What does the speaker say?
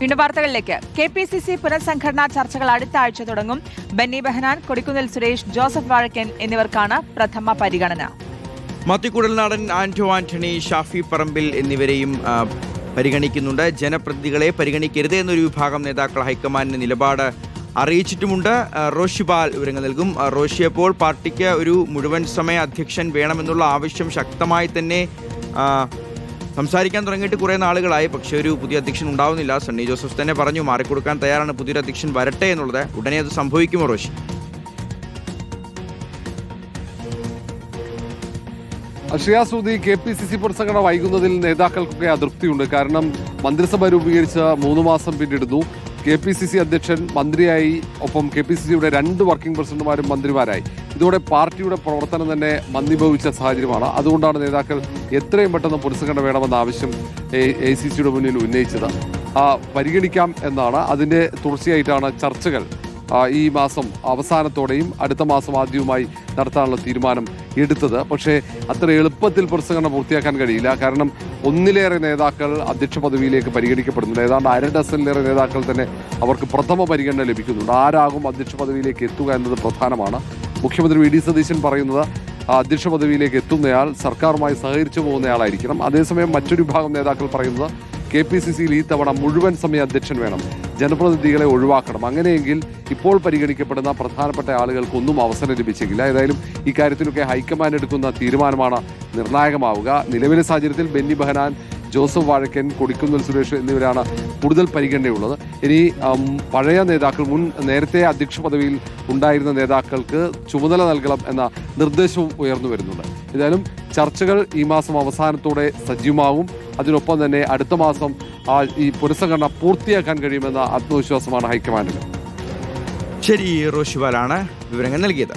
വീണ്ടും വാർത്തകളിലേക്ക്. KPCC പുനഃസംഘടനാ ചർച്ചകൾ അടുത്ത ആഴ്ച തുടങ്ങും. ബെന്നി ബെഹനാൻ, കൊടിക്കുന്നിൽ സുരേഷ്, ജോസഫ് വാഴക്കൻ എന്നിവർക്കാണ് പ്രഥമ പരിഗണന. മാത്യു കുഴൽനാടൻ, ആന്റോ ആന്റണി, ഷാഫി പറമ്പിൽ എന്നിവരെയും പരിഗണിക്കുന്നുണ്ട്. ജനപ്രതിനിധികളെ പരിഗണിക്കരുത് എന്നൊരു വിഭാഗം നേതാക്കൾ ഹൈക്കമാൻഡിന് നിലപാട് അറിയിച്ചിട്ടുമുണ്ട്. റോഷി ബാൽ വിവരങ്ങൾ നൽകും. റോഷി, അപ്പോൾ പാർട്ടിക്ക് ഒരു മുഴുവൻ സമയ അധ്യക്ഷൻ വേണമെന്നുള്ള ആവശ്യം ശക്തമായി തന്നെ സംസാരിക്കാൻ തുടങ്ങിയിട്ട് കുറേ നാളുകളായി. പക്ഷേ ഒരു പുതിയ അധ്യക്ഷൻ ഉണ്ടാവുന്നില്ല. സണ്ണി ജോസഫ് തന്നെ പറഞ്ഞു മാറിക്കൊടുക്കാൻ തയ്യാറാണ്, പുതിയൊരു അധ്യക്ഷൻ വരട്ടെ എന്നുള്ളത്. ഉടനെ അത് സംഭവിക്കുമോ റോഷി? ഷിയാസുദ്ദീൻ, KPCC പുനഃസംഘടന വൈകുന്നതിൽ നേതാക്കൾക്കൊക്കെ അതൃപ്തിയുണ്ട്. കാരണം മന്ത്രിസഭ രൂപീകരിച്ച 3 മാസം പിന്നിടുന്നു. KPCC അധ്യക്ഷൻ മന്ത്രിയായി, ഒപ്പം KPCCയുടെ 2 വർക്കിംഗ് പ്രസിഡന്റുമാരും മന്ത്രിമാരായി. ഇതോടെ പാർട്ടിയുടെ പ്രവർത്തനം തന്നെ മന്ദീഭവിച്ച സാഹചര്യമാണ്. അതുകൊണ്ടാണ് നേതാക്കൾ എത്രയും പെട്ടെന്ന് പുനഃസംഘടന വേണമെന്ന ആവശ്യം ACCയുടെ മുന്നിൽ ഉന്നയിച്ചത്. പരിഗണിക്കാം എന്നാണ്. അതിന്റെ തുടർച്ചയായിട്ടാണ് ചർച്ചകൾ ഈ മാസം അവസാനത്തോടെയും അടുത്ത മാസം ആദ്യവുമായി നടത്താനുള്ള തീരുമാനം എടുത്തത്. പക്ഷേ അത്ര എളുപ്പത്തിൽ പുനഃസംഘടന പൂർത്തിയാക്കാൻ കഴിയില്ല. കാരണം ഒന്നിലേറെ നേതാക്കൾ അധ്യക്ഷ പദവിയിലേക്ക് പരിഗണിക്കപ്പെടുന്നുണ്ട്. ഏതാണ്ട് 1/2 ഡസനിലേറെ നേതാക്കൾ തന്നെ അവർക്ക് പ്രഥമ പരിഗണന ലഭിക്കുന്നുണ്ട്. ആരാകും അധ്യക്ഷ പദവിയിലേക്ക് എത്തുക എന്നത് പ്രധാനമാണ്. മുഖ്യമന്ത്രി VD സതീശൻ പറയുന്നത് അധ്യക്ഷ പദവിയിലേക്ക് എത്തുന്നയാൾ സർക്കാരുമായി സഹകരിച്ചു പോകുന്നയാളായിരിക്കണം. അതേസമയം മറ്റൊരു വിഭാഗം നേതാക്കൾ പറയുന്നത് KPCCയിൽ ഈ തവണ മുഴുവൻ സമയ അധ്യക്ഷൻ വേണം, ജനപ്രതിനിധികളെ ഒഴിവാക്കണം. അങ്ങനെയെങ്കിൽ ഇപ്പോൾ പരിഗണിക്കപ്പെടുന്ന പ്രധാനപ്പെട്ട ആളുകൾക്കൊന്നും അവസരം ലഭിച്ചേക്കില്ല. ഏതായാലും ഇക്കാര്യത്തിലൊക്കെ ഹൈക്കമാൻഡ് എടുക്കുന്ന തീരുമാനമാണ് നിർണായകമാവുക. നിലവിലെ സാഹചര്യത്തിൽ ബെന്നി ബെഹനാൻ, ജോസഫ് വാഴക്കൻ, കൊടിക്കുന്നിൽ സുരേഷ് എന്നിവരാണ് കൂടുതൽ പരിഗണനയുള്ളത്. ഇനി പഴയ നേതാക്കൾ, നേരത്തെ അധ്യക്ഷ പദവിയിൽ ഉണ്ടായിരുന്ന നേതാക്കൾക്ക് ചുമതല നൽകണം എന്ന നിർദ്ദേശവും ഉയർന്നു വരുന്നുണ്ട്. ഏതായാലും ചർച്ചകൾ ഈ മാസം അവസാനത്തോടെ സജീവമാകും. അതിനൊപ്പം തന്നെ അടുത്ത മാസം ഈ പുനഃസംഘടന പൂർത്തിയാക്കാൻ കഴിയുമെന്ന ആത്മവിശ്വാസമാണ് ഹൈക്കമാൻഡിന്. ശരി, റോഷിവാലാണ് വിവരങ്ങൾ നൽകിയത്.